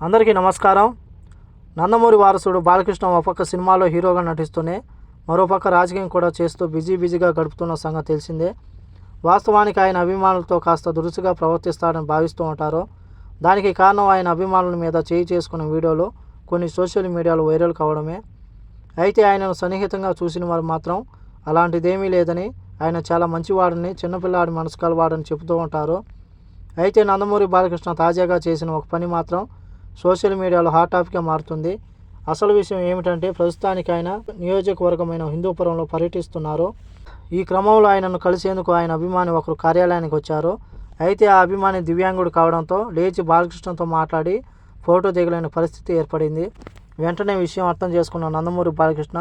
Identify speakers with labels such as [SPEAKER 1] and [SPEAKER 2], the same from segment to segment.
[SPEAKER 1] అందరికీ నమస్కారం. నందమూరి వారసుడు బాలకృష్ణ ఒక పక్క సినిమాలో హీరోగా నటిస్తూనే మరోపక్క రాజకీయం కూడా చేస్తూ బిజీగా గడుపుతున్న సంగతి తెలిసిందే. వాస్తవానికి ఆయన అభిమానులతో కాస్త దురుసుగా ప్రవర్తిస్తాడని భావిస్తూ ఉంటారు. దానికి కారణం ఆయన అభిమానుల మీద చేయి చేసుకున్న వీడియోలు కొన్ని సోషల్ మీడియాలో వైరల్ కావడమే. అయితే ఆయనను సన్నిహితంగా చూసిన వారు మాత్రం అలాంటిదేమీ లేదని, ఆయన చాలా మంచివాడని, చిన్నపిల్లాడి మనసు కలవాడని చెబుతూ ఉంటారు. అయితే నందమూరి బాలకృష్ణ తాజాగా చేసిన ఒక పని మాత్రం సోషల్ మీడియాలో హాట్ టాపిక్గా మారుతుంది. అసలు విషయం ఏమిటంటే, ప్రస్తుతానికి ఆయన నియోజకవర్గమైన హిందూపురంలో పర్యటిస్తున్నారు. ఈ క్రమంలో ఆయనను కలిసేందుకు ఆయన అభిమాని ఒకరు కార్యాలయానికి వచ్చారు. అయితే ఆ అభిమాని దివ్యాంగుడు కావడంతో లేచి బాలకృష్ణతో మాట్లాడి ఫోటో దిగలేని పరిస్థితి ఏర్పడింది. వెంటనే విషయం అర్థం చేసుకున్న నందమూరి బాలకృష్ణ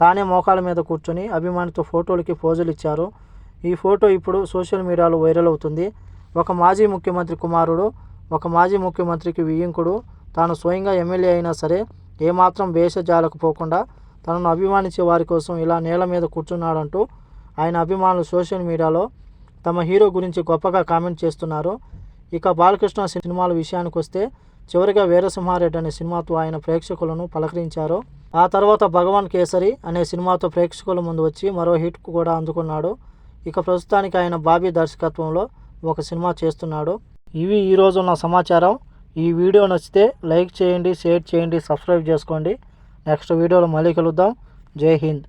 [SPEAKER 1] తానే మోకాల మీద కూర్చొని అభిమానితో ఫోటోలకి పోజులు ఇచ్చారు. ఈ ఫోటో ఇప్పుడు సోషల్ మీడియాలో వైరల్ అవుతుంది. ఒక మాజీ ముఖ్యమంత్రి కుమారుడు, ఒక మాజీ ముఖ్యమంత్రికి వియ్యంకుడు తాను స్వయంగా ఎమ్మెల్యే అయినా సరే ఏమాత్రం భేషజాలకు పోకుండా తనను అభిమానించే వారి కోసం ఇలా నేల మీద కూర్చున్నాడంటూ ఆయన అభిమానులు సోషల్ మీడియాలో తమ హీరో గురించి గొప్పగా కామెంట్ చేస్తున్నారు. ఇక బాలకృష్ణ సినిమాల విషయానికి వస్తే చివరిగా వీరసింహారెడ్డి అనే సినిమాతో ఆయన ప్రేక్షకులను పలకరించారు. ఆ తర్వాత భగవాన్ కేసరి అనే సినిమాతో ప్రేక్షకుల ముందు వచ్చి మరో హిట్ కూడా అందుకున్నాడు. ఇక ప్రస్తుతానికి ఆయన బాబీ దర్శకత్వంలో ఒక సినిమా చేస్తున్నాడు. ఇవి ఈరోజు ఉన్న సమాచారం. ఈ వీడియో నచ్చితే లైక్ చేయండి, షేర్ చేయండి, సబ్స్క్రైబ్ చేసుకోండి. నెక్స్ట్ వీడియోలో మళ్ళీ కలుద్దాం. జై హింద్.